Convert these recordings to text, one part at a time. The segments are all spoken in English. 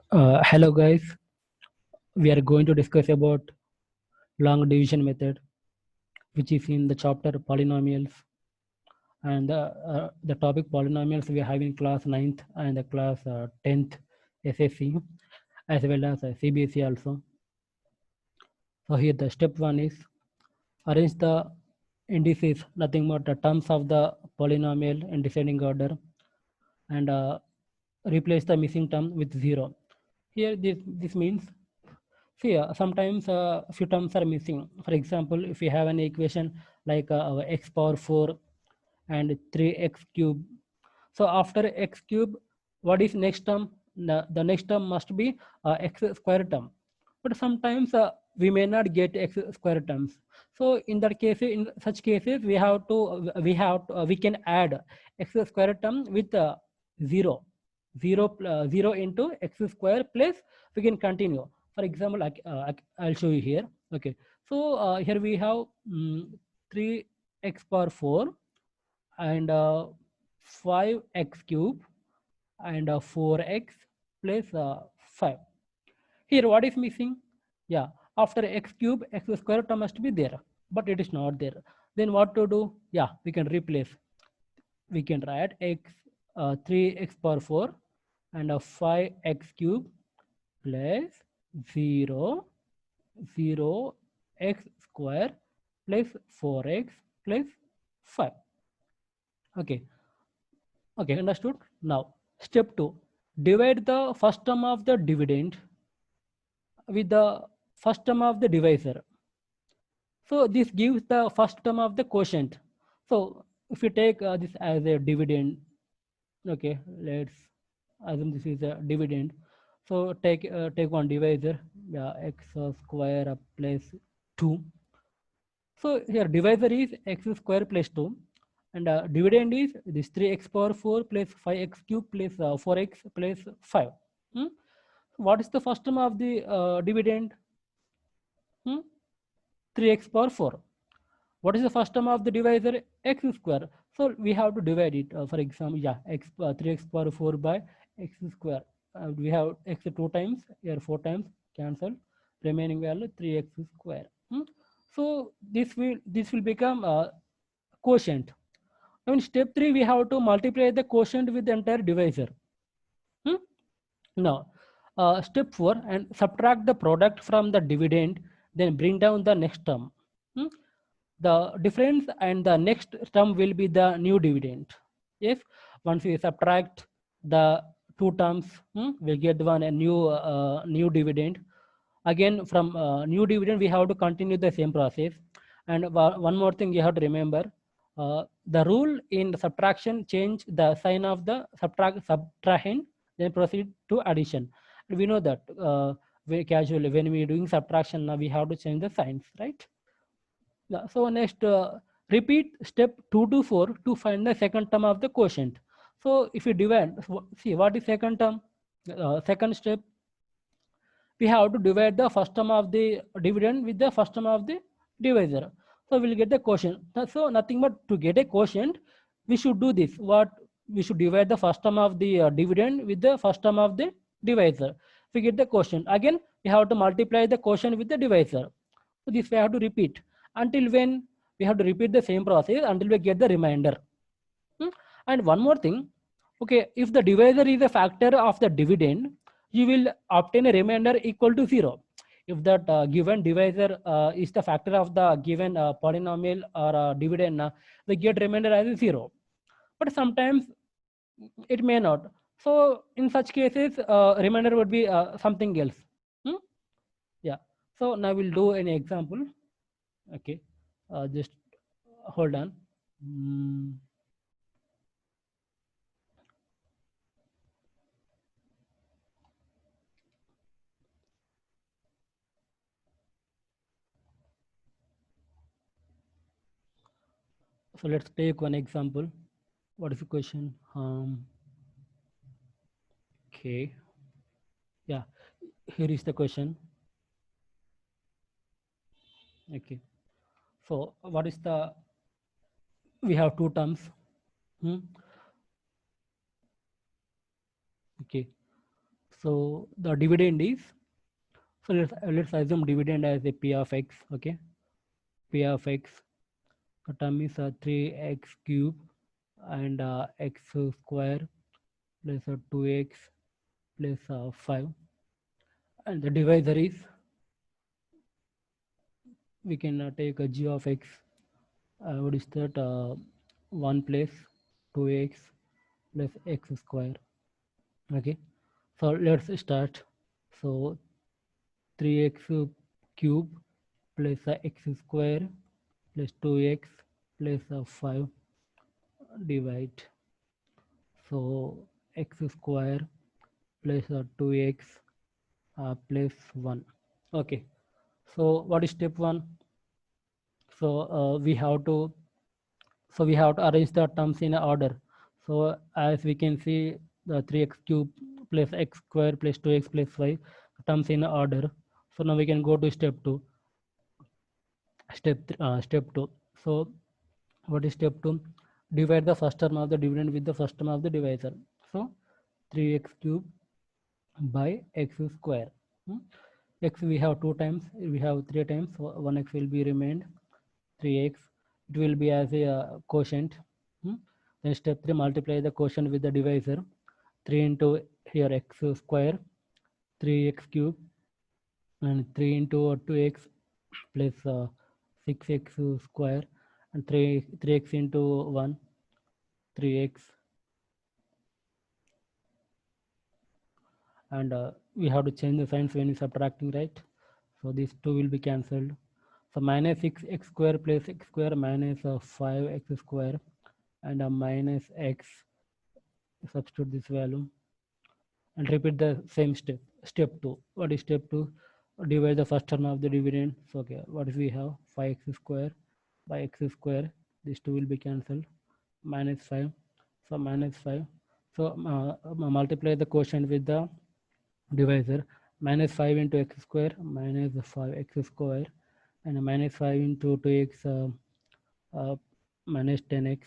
Hello guys, we are going to discuss about long division method, which is in the chapter polynomials, and the topic polynomials we have in class 9th and the class 10th SSC as well as CBSE also. So here the step 1 is arrange the indices, nothing but the terms of the polynomial in descending order, and replace the missing term with 0. Here this means, see, sometimes few terms are missing. For example, if we have an equation like x power 4 and 3x cube. So after x cube, what is next term? The next term must be x square term. But sometimes we may not get x square terms. So in that case, in such cases, we can add x square term with 0. 0 into x square plus we can continue. For example, I'll show you here. Okay, so here we have 3x power 4 and 5x cube and 4x plus 5. Here what is missing? Yeah, after x cube, x square term must be there, but it is not there. Then what to do? Yeah, we can replace. We can write x 3x power 4 and 5x cube plus 0 x square plus 4x plus 5. Okay, understood. Now step 2, divide the first term of the dividend with the first term of the divisor. So this gives the first term of the quotient. So if you take this as a dividend, okay, let's assume this is a dividend. So take one divisor, x square plus 2. So here divisor is x square plus 2 and dividend is this 3x power 4 plus 5x cube plus 4x plus 5. What is the first term of the dividend? 3x power 4. What is the first term of the divisor? X square. So we have to divide it. For example, yeah, 3x power 4 by x square. We have x 2 times, here 4 times, cancel. Remaining value 3x square. So this will become quotient. Now in step 3, we have to multiply the quotient with the entire divisor. Now, step 4, and subtract the product from the dividend, then bring down the next term. The difference and the next term will be the new dividend. Yes, once we subtract the two terms, we'll get one a new dividend. Again, from new dividend, we have to continue the same process. And one more thing you have to remember, the rule in the subtraction change the sign of the subtrahend, then proceed to addition. We know that very casually when we are doing subtraction, now we have to change the signs, right? Yeah. So next, repeat step 2 to 4 to find the second term of the quotient. So if you divide, see what is second term? Second step, we have to divide the first term of the dividend with the first term of the divisor. So we'll get the quotient. So nothing but to get a quotient, we should do this. What we should divide the first term of the dividend with the first term of the divisor. We get the quotient. Again, we have to multiply the quotient with the divisor. So this we have to repeat. Until when? We have to repeat the same process until we get the remainder. And one more thing, okay, if the divisor is a factor of the dividend, you will obtain a remainder equal to 0. If that given divisor is the factor of the given polynomial or dividend, we get remainder as 0. But sometimes it may not. So in such cases, remainder would be something else. Yeah. So now we'll do an example. Okay. Just hold on. So let's take one example. What is the question? Okay. Yeah, here is the question. Okay. So what is the, we have two terms. Okay. So the dividend is, so let's assume dividend as a p of x. Okay, p of x, the term is 3x cube and x square plus 2x plus 5, and the divisor is, we can take a g of x, what is that, 1 plus 2x plus x square. Okay, so let's start. So 3x cube plus x square plus 2x plus 5 divide. So x square plus 2x plus 1. Okay, so what is step 1? So we have to arrange the terms in order. So as we can see, the 3x cube plus x square plus 2x plus 5 terms in order. So now we can go to step 2. Step 2. So what is step 2? Divide the first term of the dividend with the first term of the divisor. So 3x cube by x square. X we have 2 times, we have 3 times, so 1x will be remained, 3x, it will be as a quotient. Then step 3, multiply the quotient with the divisor. 3 into here x square, 3x cube, and 3 into 2x plus 6x square, and 3x into 1, 3x, and we have to change the signs when subtracting, right? So these two will be cancelled. So minus 6x square plus x square minus 5x square, and minus x, substitute this value and repeat the same step. Step 2. What is step 2? Divide the first term of the dividend. So okay, what is we have? 5x square by x square. These two will be cancelled. Minus 5. So minus 5. So multiply the quotient with the divisor. Minus 5 into x square minus 5x square, and minus 5 into 2x minus 10x.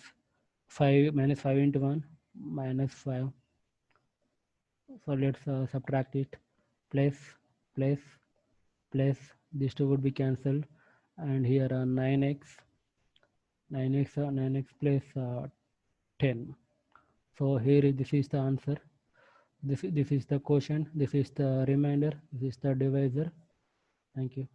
5 minus 5 into 1 minus 5. So let's subtract it. Plus plus plus, these two would be cancelled, and here 9x plus 10. So here this is the answer. This is the quotient, this is the remainder, this is the divisor. Thank you.